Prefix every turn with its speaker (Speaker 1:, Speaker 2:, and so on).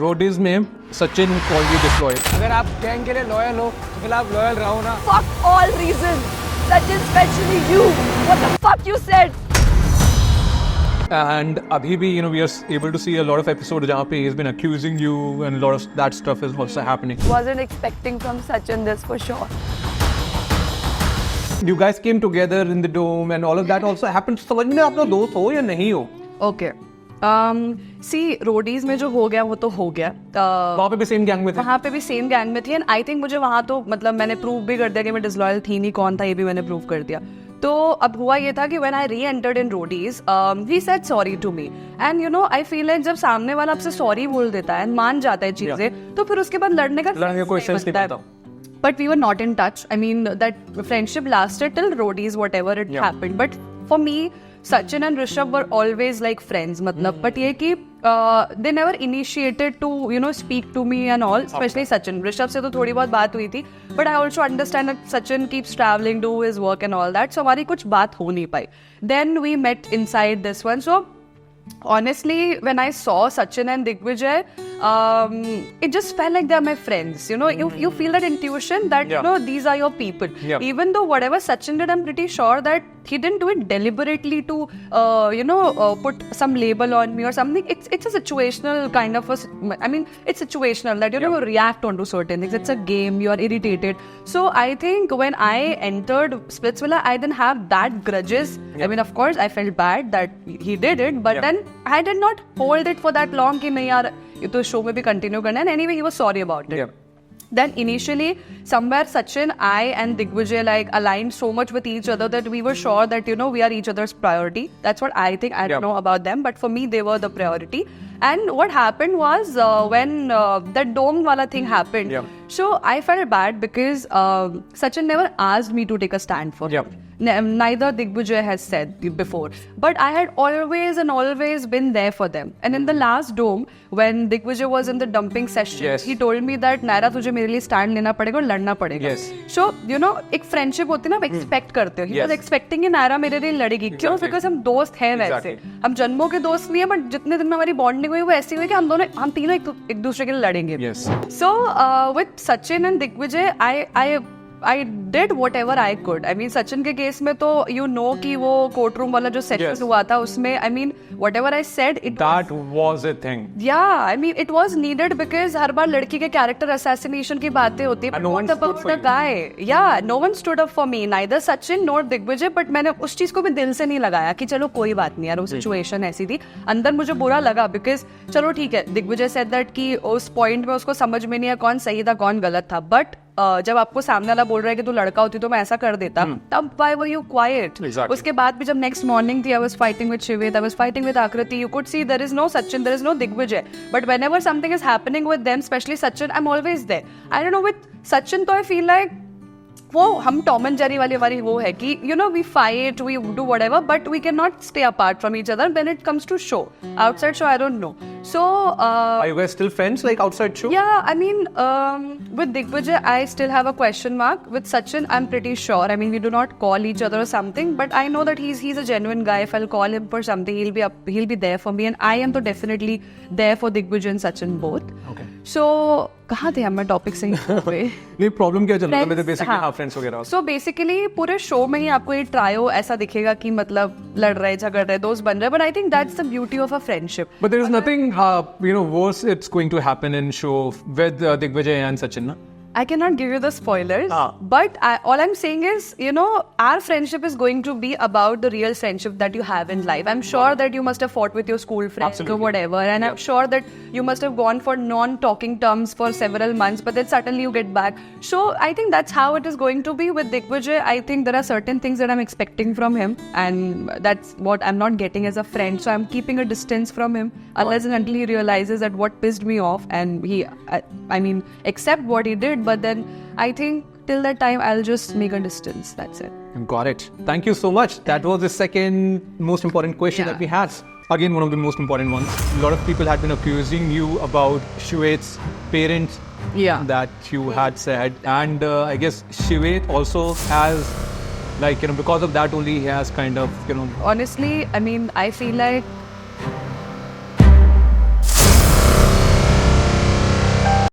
Speaker 1: Roadies में Sachin called you disloyal.
Speaker 2: अगर आप गैंग के लिए लॉयल हो तो फिर आप लॉयल रहो ना.
Speaker 3: Fuck all reasons. Sachin, especially you. What the fuck you said?
Speaker 1: And abhi bhi, we are able to see a lot of episodes जहाँ पे he's been accusing you and a lot of that stuff is also happening.
Speaker 3: Wasn't expecting from Sachin this for sure.
Speaker 1: You guys came together in the dome and all of that also happened. समझ में आप लोग दोस्त हो या नहीं हो?
Speaker 3: Okay. सी Roadies में जो हो गया वो तो हो गया.
Speaker 1: वहाँ पे भी सेम गैंग में थे.
Speaker 3: वहाँ पे भी सेम गैंग में थी एंड आई थिंक मुझे वहाँ तो मतलब मैंने प्रूव भी कर दिया कि मैं डिसलॉयल थी नहीं, कौन था ये भी मैंने प्रूव कर दिया. तो अब हुआ ये था कि when I reentered in Roadies he said sorry to me and you know I feel like जब सामने वाला आपसे सॉरी बोल देता है मान जाता है चीजें तो फिर उसके बाद लड़ने का
Speaker 1: कोई सेंस नहीं बनता.
Speaker 3: But we were not in touch. I mean, that friendship lasted till roadies, whatever it happened. But for me, Sachin and Rishabh were always like friends. Matlab, but ये कि they never initiated to speak to me and all. Especially Sachin. Rishabh से तो थोड़ी बहुत बात हुई थी. But I also understand that Sachin keeps traveling, do his work and all that. So हमारी कुछ बात हो नहीं पाई. Then we met inside this one. So honestly, when I saw Sachin and Digvijay, it just felt like they're my friends. You feel that intuition that these are your people. Even though whatever Sachin did, I'm pretty sure that he didn't do it deliberately to put some label on me or something. It's a situational kind of it's situational that you react onto certain things. It's a game. You are irritated. So I think when I entered Splitsvilla, I didn't have that grudges. I mean, of course, I felt bad that he did it, but then I did not hold it for that long कि नहीं यार ये तो show में भी continue करना है. And anyway, he was sorry about it. Then initially, somewhere Sachin, I and Digvijay like aligned so much with each other that we were sure that we are each other's priority. That's what I think. I don't know about them, but for me they were the priority. And what happened was when that dome wala thing happened. So I felt bad because Sachin never asked me to take a stand for him. Neither Digvijay has said before. But I had always been there for them. And in the last dome, when Digvijay was in the dumping session, he told me that Naira, तुझे मेरे लिए stand लेना पड़ेगा और लड़ना पड़ेगा. So, एक friendship होती है ना, expect करते हो. He was expecting कि Naira मेरे लिए लड़ेगी. क्यों? Because हम दोस्त हैं वैसे. हम जन्मों के दोस्त नहीं है, but जितने दिन में हमारी bonding हुई वो ऐसी हुई कि हम तीनों एक दूसरे के लिए लड़ेंगे. So, with Sachin and Digvijay, I did whatever I could. I mean, Sachin के केस में तो कि वो courtroom वाला जो session हुआ था उसमें, I mean, whatever I said,
Speaker 1: that was a thing.
Speaker 3: Yeah, I mean, it was needed because हर बार लड़की के character assassination की बातें होती है.
Speaker 1: No one
Speaker 3: about the guy. Yeah, no one stood up for me. Neither Sachin nor Digvijay. But मैंने उस चीज को भी दिल से नहीं लगाया कि चलो कोई बात नहीं यार, वो situation ऐसी थी. अंदर मुझे बुरा लगा because चलो ठीक है, Digvijay said that कि उस point में उसको समझ में नहीं है कौन सही था कौन गलत था. But जब आपको सामने वाला बोल रहा है कि तू लड़का होती तो मैं ऐसा कर देता, तब why were you quiet? उसके बाद भी जब next morning थी, I was fighting with Shivit, I was fighting with Akriti. You could see there is no Sachin, there is no Digvijay. But whenever something is happening with them, especially Sachin, I'm always there. I don't know, with Sachin, तो I feel like वो हम Tom and Jerry वाली वो है कि we fight, we do whatever, but we cannot stay apart from each other when it comes to show. Outside show, I don't know. So
Speaker 1: are you guys still friends like outside show?
Speaker 3: Yeah, I mean, with Digvijay, I still have a question mark. With Sachin, I'm pretty sure. I mean, we do not call each other or something, but I know that he's a genuine guy. If I'll call him for something, he'll be there for me, and I am so definitely there for Digvijay and Sachin both. Okay. So कहाँ थे हम topic से
Speaker 1: नहीं problem क्या चल रहा है basically friends वगैरह.
Speaker 3: सो बेसिकली पूरे शो में ही आपको ये ट्रायो ऐसा दिखेगा कि मतलब लड़ रहे झगड़ रहे दोस्त बन रहे, but I think that's the beauty of a friendship.
Speaker 1: But there is nothing worse it's going to happen in show with Digvijay and Sachin, na?
Speaker 3: I cannot give you the spoilers, but all I'm saying is, our friendship is going to be about the real friendship that you have in life. I'm sure that you must have fought with your school friends or whatever, and I'm sure that you must have gone for non-talking terms for several months, but then suddenly you get back. So I think that's how it is going to be with Digvijay. I think there are certain things that I'm expecting from him, and that's what I'm not getting as a friend. So I'm keeping a distance from him unless and until he realizes that what pissed me off, and he, I mean, accept what he did. But then I think till that time I'll just make a distance. That's it.
Speaker 1: Got it. Thank you so much. That was the second most important question that we had. Again, one of the most important ones. A lot of people had been accusing you about Shivit's parents. That you had said, and I guess Shivit also has, because of that only he has kind of,
Speaker 3: Honestly, I mean, I feel like